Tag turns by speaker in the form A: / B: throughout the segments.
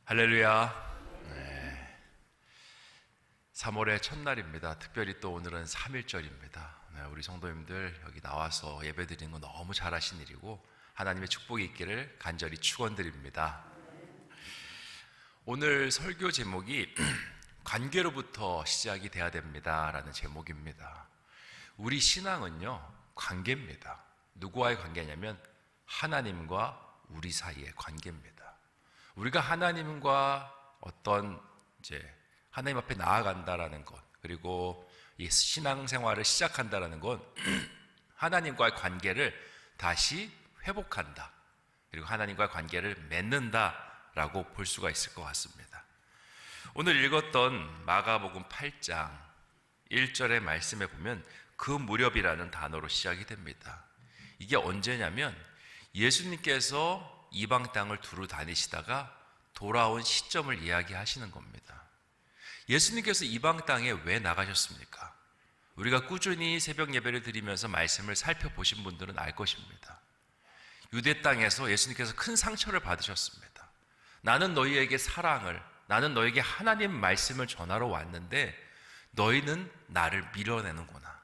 A: 할렐루야. 3월의 첫날입니다. 특별히 또 오늘은 3.1절입니다. 우리 성도님들 여기 나와서 예배드리는 거 너무 잘하신 일이고 하나님의 축복이 있기를 간절히 축원드립니다. 오늘 설교 제목이 관계로부터 시작이 돼야 됩니다 라는 제목입니다. 우리 신앙은요, 관계입니다. 누구와의 관계냐면 하나님과 우리 사이의 관계입니다. 우리가 하나님과 어떤 하나님 앞에 나아간다라는 것, 그리고 이 신앙생활을 시작한다라는 건 하나님과의 관계를 다시 회복한다, 그리고 하나님과의 관계를 맺는다라고 볼 수가 있을 것 같습니다. 오늘 읽었던 마가복음 8장 1절의 말씀에 보면 그 무렵이라는 단어로 시작이 됩니다. 이게 언제냐면 예수님께서 이방 땅을 두루 다니시다가 돌아온 시점을 이야기하시는 겁니다. 예수님께서 이방 땅에 왜 나가셨습니까? 우리가 꾸준히 새벽 예배를 드리면서 말씀을 살펴보신 분들은 알 것입니다. 유대 땅에서 예수님께서 큰 상처를 받으셨습니다. 나는 너희에게 사랑을, 나는 너희에게 하나님 말씀을 전하러 왔는데 너희는 나를 밀어내는구나,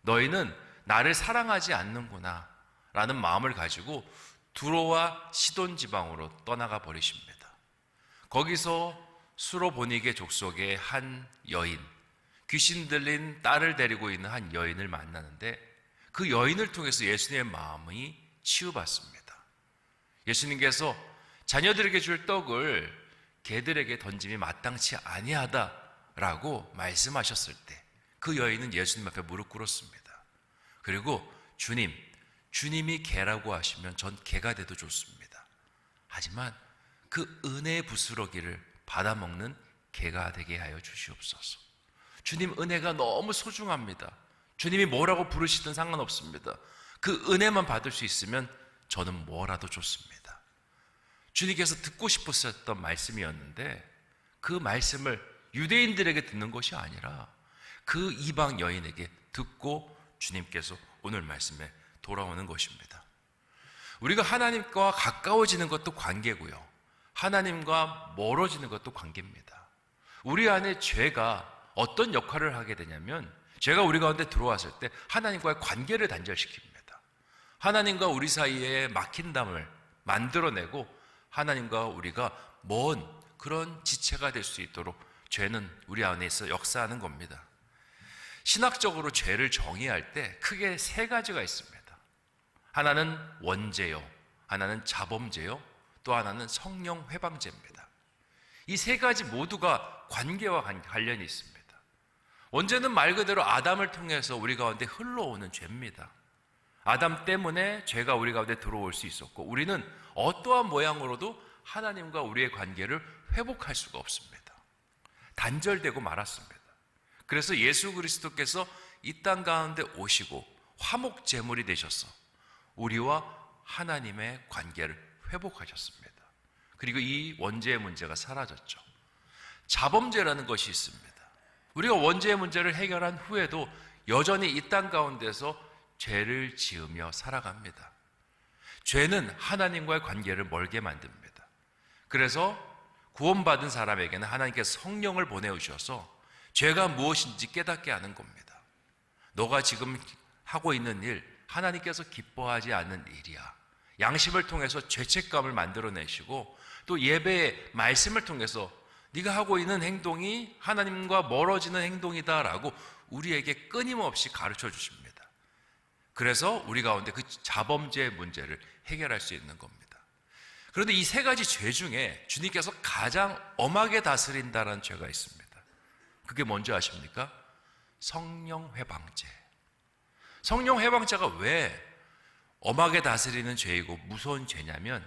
A: 너희는 나를 사랑하지 않는구나 라는 마음을 가지고 두로와 시돈 지방으로 떠나가 버리십니다. 거기서 수로보니게 족속의 한 여인, 귀신 들린 딸을 데리고 있는 한 여인을 만나는데 그 여인을 통해서 예수님의 마음이 치유받습니다. 예수님께서 자녀들에게 줄 떡을 개들에게 던짐이 마땅치 아니하다라고 말씀하셨을 때 그 여인은 예수님 앞에 무릎 꿇었습니다. 그리고 주님이 개라고 하시면 전 개가 돼도 좋습니다. 하지만 그 은혜의 부스러기를 받아먹는 개가 되게 하여 주시옵소서. 주님 은혜가 너무 소중합니다. 주님이 뭐라고 부르시든 상관없습니다. 그 은혜만 받을 수 있으면 저는 뭐라도 좋습니다. 주님께서 듣고 싶으셨던 말씀이었는데 그 말씀을 유대인들에게 듣는 것이 아니라 그 이방 여인에게 듣고 주님께서 오늘 말씀에 돌아오는 것입니다. 우리가 하나님과 가까워지는 것도 관계고요, 하나님과 멀어지는 것도 관계입니다. 우리 안에 죄가 어떤 역할을 하게 되냐면, 죄가 우리 가운데 들어왔을 때 하나님과의 관계를 단절시킵니다. 하나님과 우리 사이에 막힌 담을 만들어내고 하나님과 우리가 먼 그런 지체가 될 수 있도록 죄는 우리 안에서 역사하는 겁니다. 신학적으로 죄를 정의할 때 크게 세 가지가 있습니다. 하나는 원죄요, 하나는 자범죄요, 또 하나는 성령 회방죄입니다. 이 세 가지 모두가 관계와 관련이 있습니다. 원죄는 말 그대로 아담을 통해서 우리 가운데 흘러오는 죄입니다. 아담 때문에 죄가 우리 가운데 들어올 수 있었고 우리는 어떠한 모양으로도 하나님과 우리의 관계를 회복할 수가 없습니다. 단절되고 말았습니다. 그래서 예수 그리스도께서 이 땅 가운데 오시고 화목 제물이 되셔서 우리와 하나님의 관계를 회복하셨습니다. 그리고 이 원죄의 문제가 사라졌죠. 자범죄라는 것이 있습니다. 우리가 원죄의 문제를 해결한 후에도 여전히 이 땅 가운데서 죄를 지으며 살아갑니다. 죄는 하나님과의 관계를 멀게 만듭니다. 그래서 구원받은 사람에게는 하나님께서 성령을 보내주셔서 죄가 무엇인지 깨닫게 하는 겁니다. 너가 지금 하고 있는 일, 하나님께서 기뻐하지 않는 일이야. 양심을 통해서 죄책감을 만들어내시고 또 예배의 말씀을 통해서 네가 하고 있는 행동이 하나님과 멀어지는 행동이다라고 우리에게 끊임없이 가르쳐 주십니다. 그래서 우리 가운데 그 자범죄의 문제를 해결할 수 있는 겁니다. 그런데 이 세 가지 죄 중에 주님께서 가장 엄하게 다스린다는 죄가 있습니다. 그게 뭔지 아십니까? 성령 회방죄. 성령 회방죄가 왜 엄하게 다스리는 죄이고 무서운 죄냐면,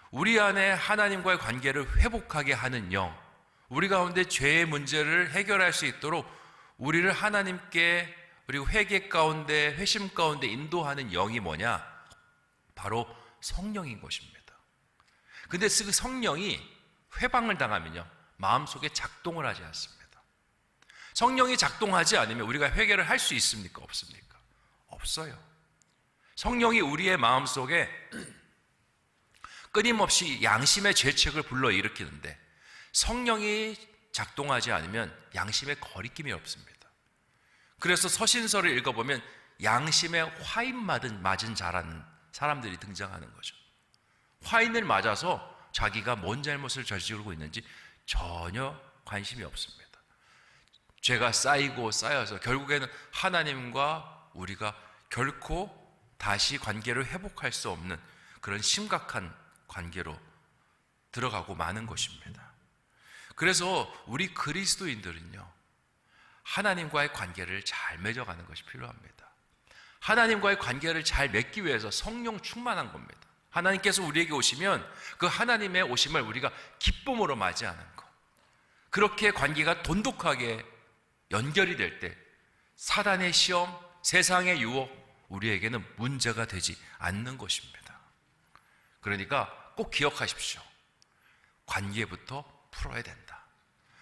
A: 우리 안에 하나님과의 관계를 회복하게 하는 영, 우리 가운데 죄의 문제를 해결할 수 있도록 우리를 하나님께 그리고 회개 가운데, 회심 가운데 인도하는 영이 뭐냐? 바로 성령인 것입니다. 근데 그 성령이 회방을 당하면요, 마음속에 작동을 하지 않습니다. 성령이 작동하지 않으면 우리가 회개를 할 수 있습니까? 없습니까? 없어요. 성령이 우리의 마음속에 끊임없이 양심의 죄책을 불러일으키는데 성령이 작동하지 않으면 양심에 거리낌이 없습니다. 그래서 서신서를 읽어보면 양심에 화인 맞은 자라는 사람들이 등장하는 거죠. 화인을 맞아서 자기가 뭔 잘못을 저지르고 있는지 전혀 관심이 없습니다. 죄가 쌓이고 쌓여서 결국에는 하나님과 우리가 결코 다시 관계를 회복할 수 없는 그런 심각한 관계로 들어가고 마는 것입니다. 그래서 우리 그리스도인들은요, 하나님과의 관계를 잘 맺어가는 것이 필요합니다. 하나님과의 관계를 잘 맺기 위해서 성령 충만한 겁니다. 하나님께서 우리에게 오시면 그 하나님의 오심을 우리가 기쁨으로 맞이하는 것, 그렇게 관계가 돈독하게 연결이 될 때 사단의 시험, 세상의 유혹, 우리에게는 문제가 되지 않는 것입니다. 그러니까 꼭 기억하십시오. 관계부터 풀어야 된다.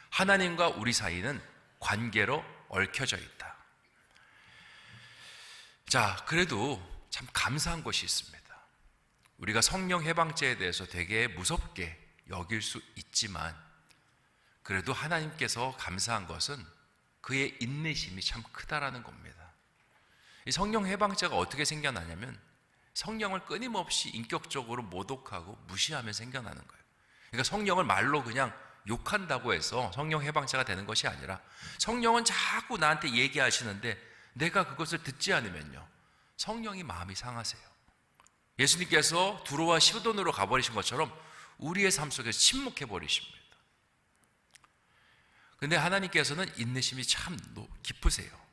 A: 하나님과 우리 사이는 관계로 얽혀져 있다. 자, 그래도 참 감사한 것이 있습니다. 우리가 성령 해방죄에 대해서 되게 무섭게 여길 수 있지만 그래도 하나님께서 감사한 것은 그의 인내심이 참 크다라는 겁니다. 이 성령 해방죄가 어떻게 생겨나냐면 성령을 끊임없이 인격적으로 모독하고 무시하면 생겨나는 거예요. 그러니까 성령을 말로 그냥 욕한다고 해서 성령 해방죄가 되는 것이 아니라 성령은 자꾸 나한테 얘기하시는데 내가 그것을 듣지 않으면요, 성령이 마음이 상하세요. 예수님께서 두로와 시돈으로 가버리신 것처럼 우리의 삶 속에서 침묵해 버리십니다. 근데 하나님께서는 인내심이 참 깊으세요.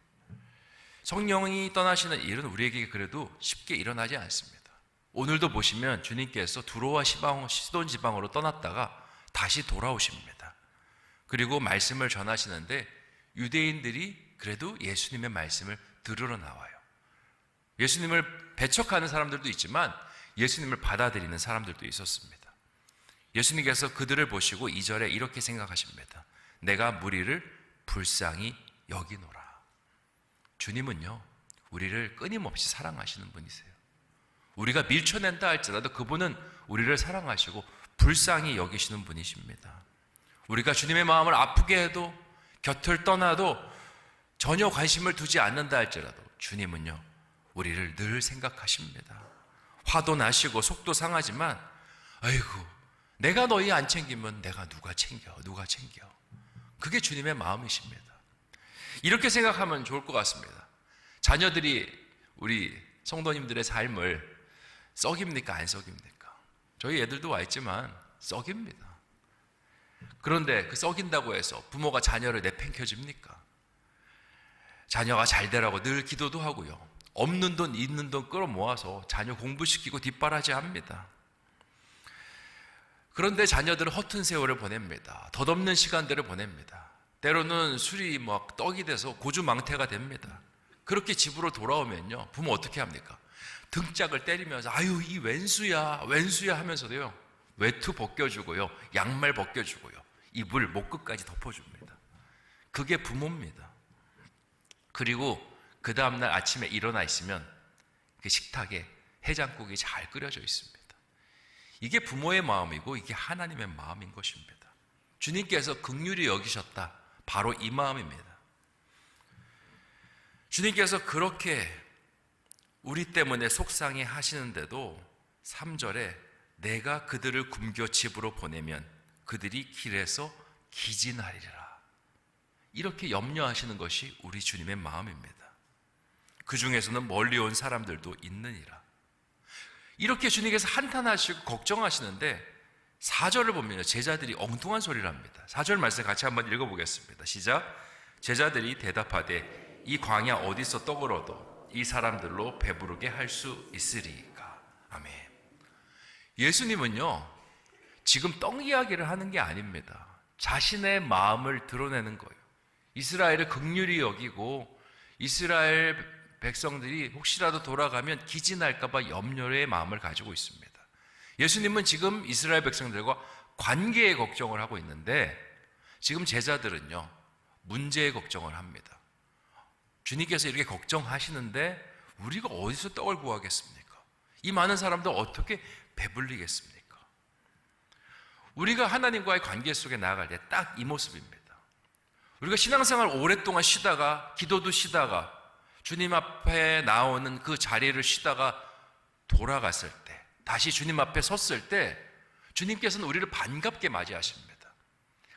A: 성령이 떠나시는 일은 우리에게 그래도 쉽게 일어나지 않습니다. 오늘도 보시면 주님께서 두로와 시돈 지방으로 떠났다가 다시 돌아오십니다. 그리고 말씀을 전하시는데 유대인들이 그래도 예수님의 말씀을 들으러 나와요. 예수님을 배척하는 사람들도 있지만 예수님을 받아들이는 사람들도 있었습니다. 예수님께서 그들을 보시고 2절에 이렇게 생각하십니다. 내가 무리를 불쌍히 여기노라. 주님은요, 우리를 끊임없이 사랑하시는 분이세요. 우리가 밀쳐낸다 할지라도 그분은 우리를 사랑하시고 불쌍히 여기시는 분이십니다. 우리가 주님의 마음을 아프게 해도 곁을 떠나도 전혀 관심을 두지 않는다 할지라도 주님은요, 우리를 늘 생각하십니다. 화도 나시고 속도 상하지만 아이고, 내가 너희 안 챙기면 내가 누가 챙겨. 그게 주님의 마음이십니다. 이렇게 생각하면 좋을 것 같습니다. 자녀들이 우리 성도님들의 삶을 썩입니까? 안 썩입니까? 저희 애들도 와 있지만 썩입니다. 그런데 그 썩인다고 해서 부모가 자녀를 내팽겨줍니까? 자녀가 잘 되라고 늘 기도도 하고요, 없는 돈 있는 돈 끌어모아서 자녀 공부시키고 뒷바라지 합니다. 그런데 자녀들은 허튼 세월을 보냅니다. 덧없는 시간들을 보냅니다. 때로는 술이 막 떡이 돼서 고주망태가 됩니다. 그렇게 집으로 돌아오면요, 부모 어떻게 합니까? 등짝을 때리면서 아유 이 웬수야 하면서도요, 외투 벗겨주고요, 양말 벗겨주고요, 이불 목끝까지 덮어줍니다. 그게 부모입니다. 그리고 그 다음날 아침에 일어나 있으면 그 식탁에 해장국이 잘 끓여져 있습니다. 이게 부모의 마음이고 이게 하나님의 마음인 것입니다. 주님께서 긍휼히 여기셨다, 바로 이 마음입니다. 주님께서 그렇게 우리 때문에 속상해 하시는데도 3절에 내가 그들을 굶겨 집으로 보내면 그들이 길에서 기진하리라, 이렇게 염려하시는 것이 우리 주님의 마음입니다. 그 중에서는 멀리 온 사람들도 있느니라. 이렇게 주님께서 한탄하시고 걱정하시는데 4절을 보면 제자들이 엉뚱한 소리를 합니다. 4절 말씀 같이 한번 읽어보겠습니다. 시작. 제자들이 대답하되 이 광야 어디서 떡을 얻어 이 사람들로 배부르게 할 수 있으리까. 아멘. 예수님은요, 지금 떡 이야기를 하는 게 아닙니다. 자신의 마음을 드러내는 거예요. 이스라엘을 긍휼히 여기고 이스라엘 백성들이 혹시라도 돌아가면 기진할까봐 염려의 마음을 가지고 있습니다. 예수님은 지금 이스라엘 백성들과 관계의 걱정을 하고 있는데 지금 제자들은요, 문제의 걱정을 합니다. 주님께서 이렇게 걱정하시는데 우리가 어디서 떡을 구하겠습니까? 이 많은 사람들 어떻게 배불리겠습니까? 우리가 하나님과의 관계 속에 나아갈 때 딱 이 모습입니다. 우리가 신앙생활 오랫동안 쉬다가, 기도도 쉬다가, 주님 앞에 나오는 그 자리를 쉬다가 돌아갔을 때, 다시 주님 앞에 섰을 때 주님께서는 우리를 반갑게 맞이하십니다.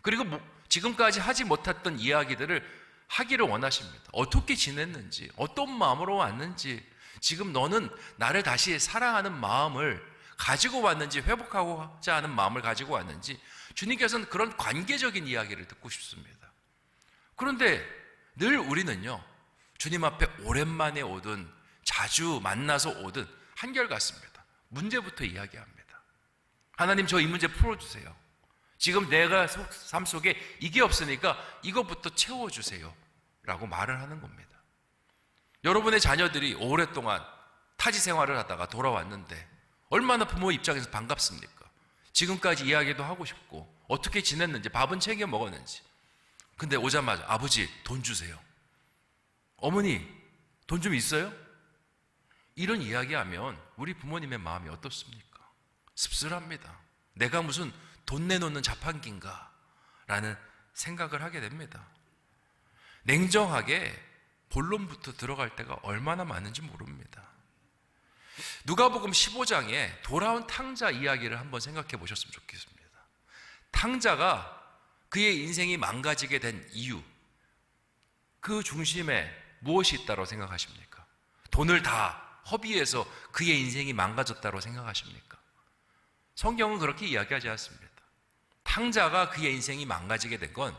A: 그리고 지금까지 하지 못했던 이야기들을 하기를 원하십니다. 어떻게 지냈는지, 어떤 마음으로 왔는지, 지금 너는 나를 다시 사랑하는 마음을 가지고 왔는지, 회복하고자 하는 마음을 가지고 왔는지, 주님께서는 그런 관계적인 이야기를 듣고 싶습니다. 그런데 늘 우리는요, 주님 앞에 오랜만에 오든 자주 만나서 오든 한결같습니다. 문제부터 이야기합니다. 하나님, 저 이 문제 풀어주세요. 지금 내가 삶 속에 이게 없으니까 이것부터 채워주세요 라고 말을 하는 겁니다. 여러분의 자녀들이 오랫동안 타지 생활을 하다가 돌아왔는데 얼마나 부모 입장에서 반갑습니까? 지금까지 이야기도 하고 싶고, 어떻게 지냈는지, 밥은 챙겨 먹었는지. 근데 오자마자 아버지 돈 주세요, 어머니 돈 좀 있어요? 이런 이야기하면 우리 부모님의 마음이 어떻습니까? 씁쓸합니다. 내가 무슨 돈 내놓는 자판기인가 라는 생각을 하게 됩니다. 냉정하게 본론부터 들어갈 때가 얼마나 많은지 모릅니다. 누가복음 15장에 돌아온 탕자 이야기를 한번 생각해 보셨으면 좋겠습니다. 탕자가 그의 인생이 망가지게 된 이유, 그 중심에 무엇이 있다고 생각하십니까? 돈을 다 허비해서 그의 인생이 망가졌다고 생각하십니까? 성경은 그렇게 이야기하지 않습니다. 탕자가 그의 인생이 망가지게 된 건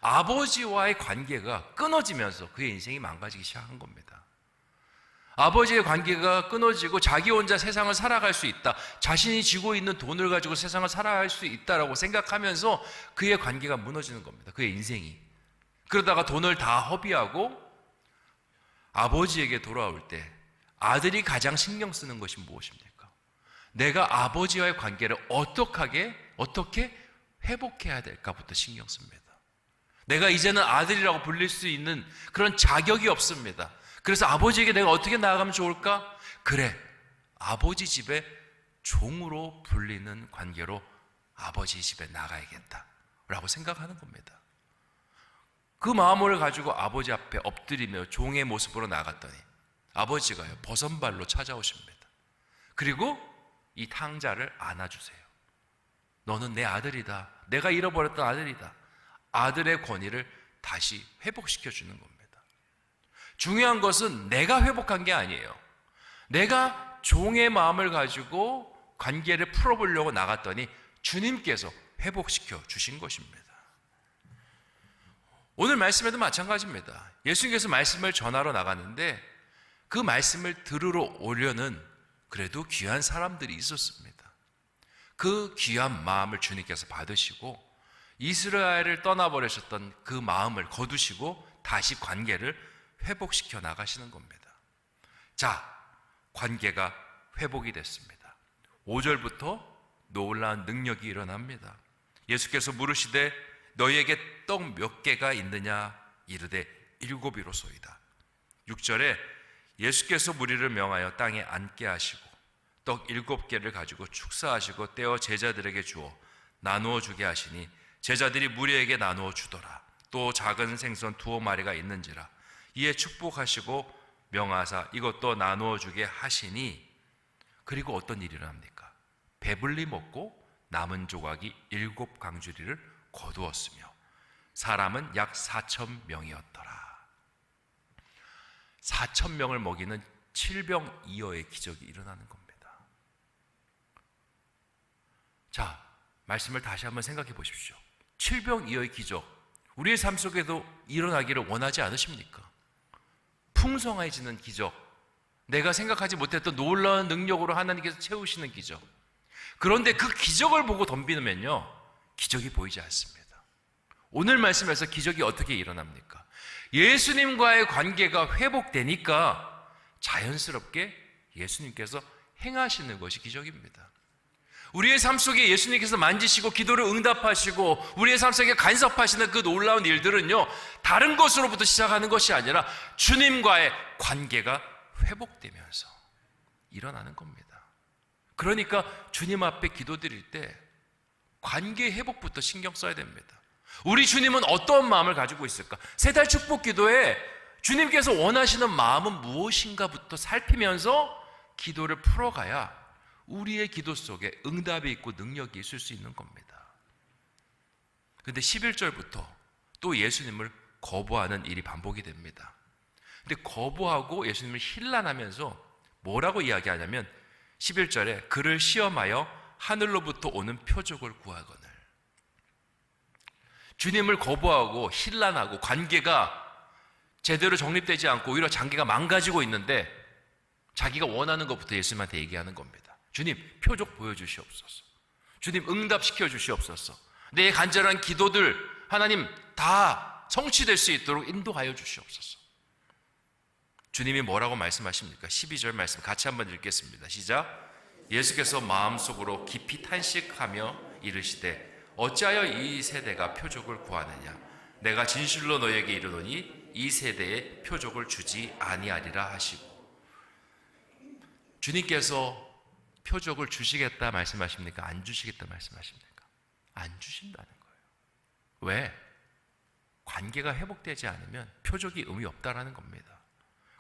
A: 아버지와의 관계가 끊어지면서 그의 인생이 망가지기 시작한 겁니다. 아버지의 관계가 끊어지고 자기 혼자 세상을 살아갈 수 있다, 자신이 쥐고 있는 돈을 가지고 세상을 살아갈 수 있다라고 생각하면서 그의 관계가 무너지는 겁니다. 그의 인생이. 그러다가 돈을 다 허비하고 아버지에게 돌아올 때 아들이 가장 신경 쓰는 것이 무엇입니까? 내가 아버지와의 관계를 어떻게 회복해야 될까부터 신경 씁니다. 내가 이제는 아들이라고 불릴 수 있는 그런 자격이 없습니다. 그래서 아버지에게 내가 어떻게 나아가면 좋을까? 그래, 아버지 집에 종으로 불리는 관계로 아버지 집에 나가야겠다 라고 생각하는 겁니다. 그 마음을 가지고 아버지 앞에 엎드리며 종의 모습으로 나갔더니 아버지가요, 버선발로 찾아오십니다. 그리고 이 탕자를 안아주세요. 너는 내 아들이다. 내가 잃어버렸던 아들이다. 아들의 권위를 다시 회복시켜주는 겁니다. 중요한 것은 내가 회복한 게 아니에요. 내가 종의 마음을 가지고 관계를 풀어보려고 나갔더니 주님께서 회복시켜 주신 것입니다. 오늘 말씀에도 마찬가지입니다. 예수님께서 말씀을 전하러 나갔는데 그 말씀을 들으러 오려는 그래도 귀한 사람들이 있었습니다. 그 귀한 마음을 주님께서 받으시고 이스라엘을 떠나버리셨던 그 마음을 거두시고 다시 관계를 회복시켜 나가시는 겁니다. 자, 관계가 회복이 됐습니다. 5절부터 놀라운 능력이 일어납니다. 예수께서 물으시되 너희에게 떡 몇 개가 있느냐? 이르되 7이로소이다. 6절에 예수께서 무리를 명하여 땅에 앉게 하시고 떡 7개를 가지고 축사하시고 떼어 제자들에게 주어 나누어 주게 하시니 제자들이 무리에게 나누어 주더라. 또 작은 생선 2마리가 있는지라. 이에 축복하시고 명하사 이것도 나누어 주게 하시니, 그리고 어떤 일이 일어납니까? 배불리 먹고 남은 조각이 7강주리를 거두었으며 사람은 약 4,000명이었더라. 4,000명을 먹이는 7병2어의 기적이 일어나는 겁니다. 자, 말씀을 다시 한번 생각해 보십시오. 7병2어의 기적, 우리의 삶 속에도 일어나기를 원하지 않으십니까? 풍성해지는 기적, 내가 생각하지 못했던 놀라운 능력으로 하나님께서 채우시는 기적. 그런데 그 기적을 보고 덤비면요, 기적이 보이지 않습니다. 오늘 말씀에서 기적이 어떻게 일어납니까? 예수님과의 관계가 회복되니까 자연스럽게 예수님께서 행하시는 것이 기적입니다. 우리의 삶 속에 예수님께서 만지시고 기도를 응답하시고 우리의 삶 속에 간섭하시는 그 놀라운 일들은요, 다른 것으로부터 시작하는 것이 아니라 주님과의 관계가 회복되면서 일어나는 겁니다. 그러니까 주님 앞에 기도드릴 때 관계 회복부터 신경 써야 됩니다. 우리 주님은 어떤 마음을 가지고 있을까? 세달 축복 기도에 주님께서 원하시는 마음은 무엇인가부터 살피면서 기도를 풀어가야 우리의 기도 속에 응답이 있고 능력이 있을 수 있는 겁니다. 그런데 11절부터 또 예수님을 거부하는 일이 반복이 됩니다. 근데 거부하고 예수님을 힐난하면서 뭐라고 이야기하냐면 11절에 그를 시험하여 하늘로부터 오는 표적을 구하거늘. 주님을 거부하고 힐난하고 관계가 제대로 정립되지 않고 오히려 관계가 망가지고 있는데 자기가 원하는 것부터 예수님한테 얘기하는 겁니다. 주님, 표적 보여주시옵소서. 주님, 응답시켜 주시옵소서. 내 간절한 기도들 하나님 다 성취될 수 있도록 인도하여 주시옵소서. 주님이 뭐라고 말씀하십니까? 12절 말씀 같이 한번 읽겠습니다. 시작. 예수께서 마음속으로 깊이 탄식하며 이르시되 어찌하여 이 세대가 표적을 구하느냐? 내가 진실로 너에게 이르노니 이 세대에 표적을 주지 아니하리라 하시고. 주님께서 표적을 주시겠다 말씀하십니까? 안 주시겠다 말씀하십니까? 안 주신다는 거예요. 왜? 관계가 회복되지 않으면 표적이 의미 없다라는 겁니다.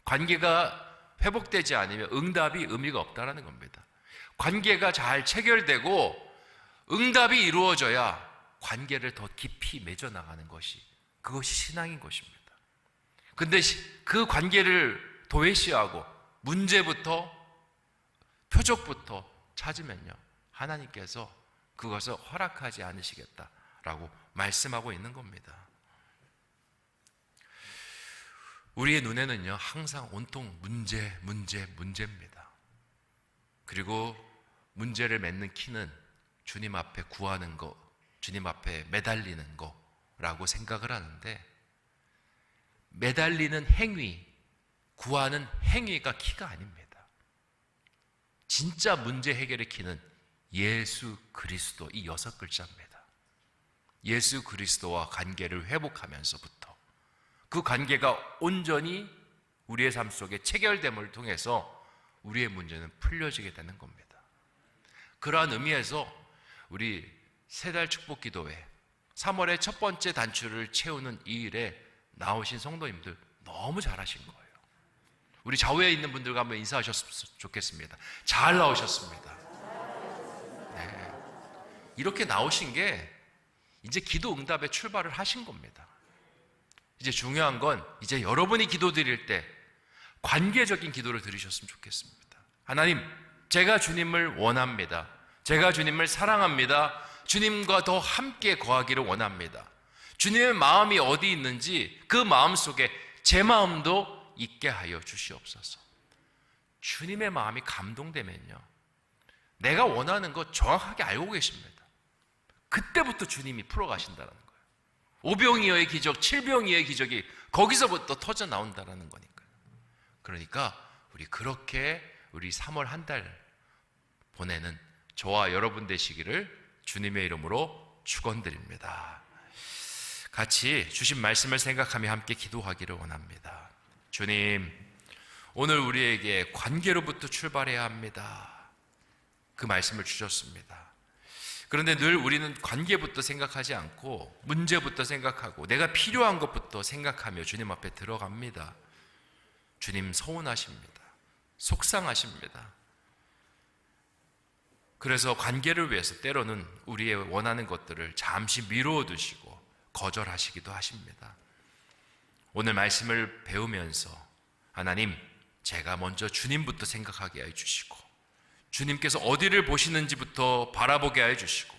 A: 관계가 회복되지 않으면 응답이 의미가 없다라는 겁니다. 관계가 잘 체결되고 응답이 이루어져야 관계를 더 깊이 맺어나가는 것이, 그것이 신앙인 것입니다. 근데 그 관계를 도외시하고 문제부터 표적부터 찾으면요, 하나님께서 그것을 허락하지 않으시겠다라고 말씀하고 있는 겁니다. 우리의 눈에는요, 항상 온통 문제입니다. 그리고 문제를 맺는 키는 주님 앞에 구하는 거, 주님 앞에 매달리는 거라고 생각을 하는데, 매달리는 행위, 구하는 행위가 키가 아닙니다. 진짜 문제 해결의 키는 예수 그리스도, 이 6글자입니다. 예수 그리스도와 관계를 회복하면서부터 그 관계가 온전히 우리의 삶 속에 체결됨을 통해서 우리의 문제는 풀려지게 되는 겁니다. 그러한 의미에서 우리 세달 축복 기도회 3월의 첫 번째 단추를 채우는 이 일에 나오신 성도님들 너무 잘하신 거예요. 우리 좌우에 있는 분들과 한번 인사하셨으면 좋겠습니다. 잘 나오셨습니다. 네. 이렇게 나오신 게 이제 기도 응답의 출발을 하신 겁니다. 이제 중요한 건 이제 여러분이 기도 드릴 때 관계적인 기도를 드리셨으면 좋겠습니다. 하나님, 제가 주님을 원합니다. 제가 주님을 사랑합니다. 주님과 더 함께 거하기를 원합니다. 주님의 마음이 어디 있는지 그 마음 속에 제 마음도 있게 하여 주시옵소서. 주님의 마음이 감동되면요, 내가 원하는 것 정확하게 알고 계십니다. 그때부터 주님이 풀어가신다는 거예요. 오병이어의 기적, 칠병이어의 기적이 거기서부터 터져 나온다는 거니까요. 그러니까 우리 그렇게 우리 3월 한 달 보내는 저와 여러분 되시기를 주님의 이름으로 축원드립니다. 같이 주신 말씀을 생각하며 함께 기도하기를 원합니다. 주님, 오늘 우리에게 관계로부터 출발해야 합니다. 그 말씀을 주셨습니다. 그런데 늘 우리는 관계부터 생각하지 않고 문제부터 생각하고 내가 필요한 것부터 생각하며 주님 앞에 들어갑니다. 주님 서운하십니다. 속상하십니다. 그래서 관계를 위해서 때로는 우리의 원하는 것들을 잠시 미루어 두시고 거절하시기도 하십니다. 오늘 말씀을 배우면서 하나님, 제가 먼저 주님부터 생각하게 해주시고 주님께서 어디를 보시는지부터 바라보게 해주시고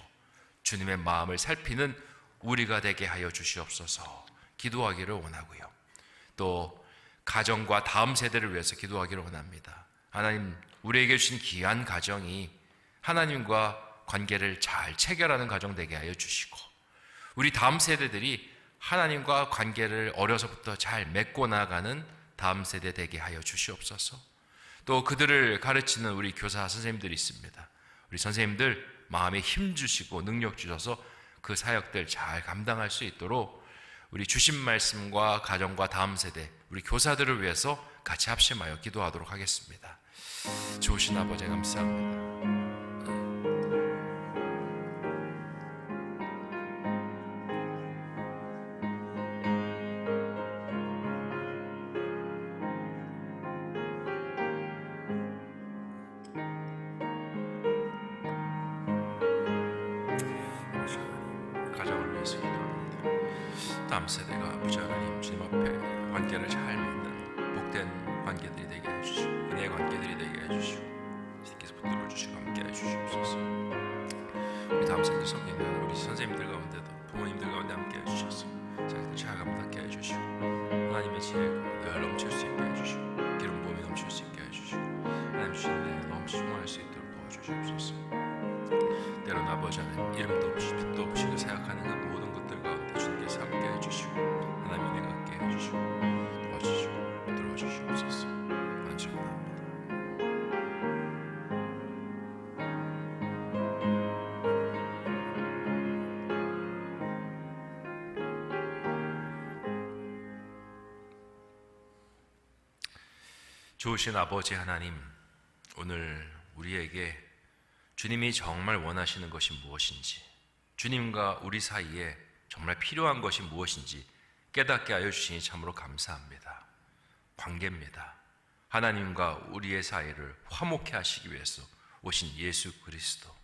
A: 주님의 마음을 살피는 우리가 되게 하여 주시옵소서 기도하기를 원하고요. 또 가정과 다음 세대를 위해서 기도하기를 원합니다. 하나님, 우리에게 주신 귀한 가정이 하나님과 관계를 잘 체결하는 가정 되게 하여 주시고 우리 다음 세대들이 하나님과 관계를 어려서부터 잘 맺고 나가는 다음 세대 되게 하여 주시옵소서. 또 그들을 가르치는 우리 교사 선생님들이 있습니다. 우리 선생님들 마음에 힘 주시고 능력 주셔서 그 사역들 잘 감당할 수 있도록 우리 주신 말씀과 가정과 다음 세대 우리 교사들을 위해서 같이 합심하여 기도하도록 하겠습니다. 좋으신 아버지 감사합니다. 다음 세대가 아버지 하나님 주님 앞에 관계를 잘 맺는 복된 관계들이 되게 해주시고 은혜의 관계들이 되게 해주시고 주님께서 붙들어 주시고 함께 해주시옵소서. 우리 다음 세대 속에 있는 우리 선생님들 가운데도 부모님들 가운데 함께 해주셔서 자기들 잘 감당하게 해주시고 하나님의 지혜가 늘 넘칠 수 있게 해주시고 기름 부음이 넘칠 수 있게 해주시고 하나님 주신 은혜에 너무 충만할 수 있도록 도와주시옵소서. 때로는 아버지 하나님 이름도 없이 빛도 없이 생각하는 그 모든 것들 가운데 주님께서 함께 해주시고 하나님 은혜가 함께 해주시고 도와주시고 들어주시옵소서. 안주옵나옵니다. 좋으신 아버지 하나님, 오늘 우리에게 주님이 정말 원하시는 것이 무엇인지, 주님과 우리 사이에 정말 필요한 것이 무엇인지 깨닫게 하여 주시니 참으로 감사합니다. 관계입니다. 하나님과 우리의 사이를 화목케 하시기 위해서 오신 예수 그리스도,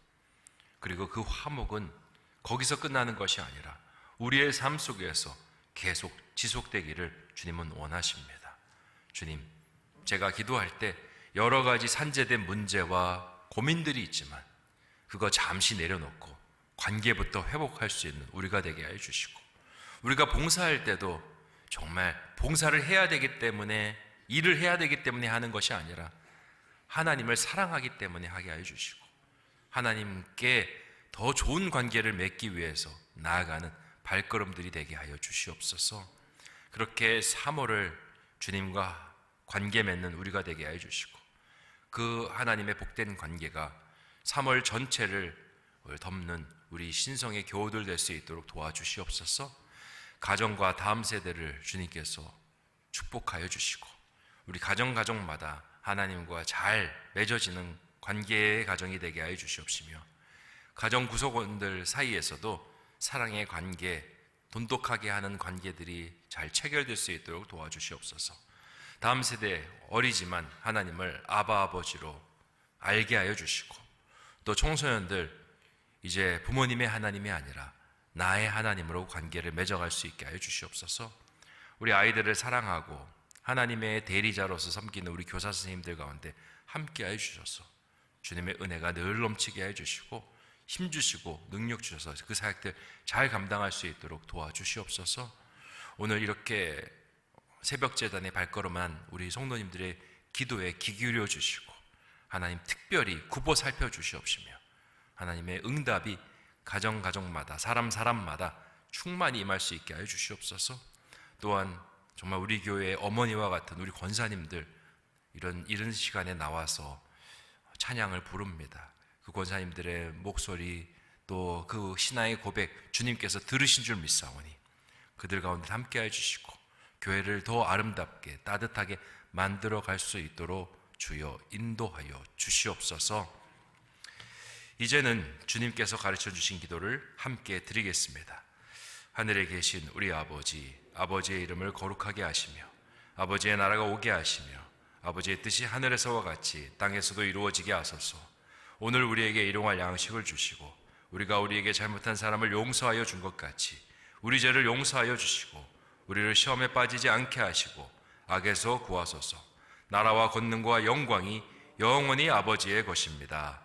A: 그리고 그 화목은 거기서 끝나는 것이 아니라 우리의 삶 속에서 계속 지속되기를 주님은 원하십니다. 주님, 제가 기도할 때 여러 가지 산재된 문제와 고민들이 있지만 그거 잠시 내려놓고 관계부터 회복할 수 있는 우리가 되게 하여 주시고, 우리가 봉사할 때도 정말 봉사를 해야 되기 때문에, 일을 해야 되기 때문에 하는 것이 아니라 하나님을 사랑하기 때문에 하게 하여 주시고, 하나님께 더 좋은 관계를 맺기 위해서 나아가는 발걸음들이 되게 하여 주시옵소서. 그렇게 3월을 주님과 관계 맺는 우리가 되게 하여 주시고, 그 하나님의 복된 관계가 3월 전체를 덮는 우리 신성의 교우들 될 수 있도록 도와주시옵소서. 가정과 다음 세대를 주님께서 축복하여 주시고, 우리 가정마다 하나님과 잘 맺어지는 관계의 가정이 되게 하여 주시옵시며, 가정 구성원들 사이에서도 사랑의 관계, 돈독하게 하는 관계들이 잘 체결될 수 있도록 도와주시옵소서. 다음 세대 어리지만 하나님을 아바 아버지로 알게 하여 주시고, 또 청소년들 이제 부모님의 하나님이 아니라 나의 하나님으로 관계를 맺어갈 수 있게 하여 주시옵소서. 우리 아이들을 사랑하고 하나님의 대리자로서 섬기는 우리 교사 선생님들 가운데 함께 하여 주셔서 주님의 은혜가 늘 넘치게 하여 주시고, 힘 주시고 능력 주셔서 그 사역들 잘 감당할 수 있도록 도와주시옵소서. 오늘 이렇게 새벽 제단에 발걸음한 우리 성도님들의 기도에 귀 기울여 주시고, 하나님 특별히 굽어 살펴 주시옵시며, 하나님의 응답이 가정마다 사람마다 충만히 임할 수 있게 하여 주시옵소서. 또한 정말 우리 교회의 어머니와 같은 우리 권사님들 이런 시간에 나와서 찬양을 부릅니다. 그 권사님들의 목소리, 또 그 신앙의 고백 주님께서 들으신 줄 믿사오니 그들 가운데 함께 해주시고 교회를 더 아름답게 따뜻하게 만들어 갈 수 있도록 주여 인도하여 주시옵소서. 이제는 주님께서 가르쳐 주신 기도를 함께 드리겠습니다. 하늘에 계신 우리 아버지, 아버지의 이름을 거룩하게 하시며 아버지의 나라가 오게 하시며 아버지의 뜻이 하늘에서와 같이 땅에서도 이루어지게 하소서. 오늘 우리에게 일용할 양식을 주시고 우리가 우리에게 잘못한 사람을 용서하여 준 것 같이 우리 죄를 용서하여 주시고 우리를 시험에 빠지지 않게 하시고 악에서 구하소서. 나라와 권능과 영광이 영원히 아버지의 것입니다.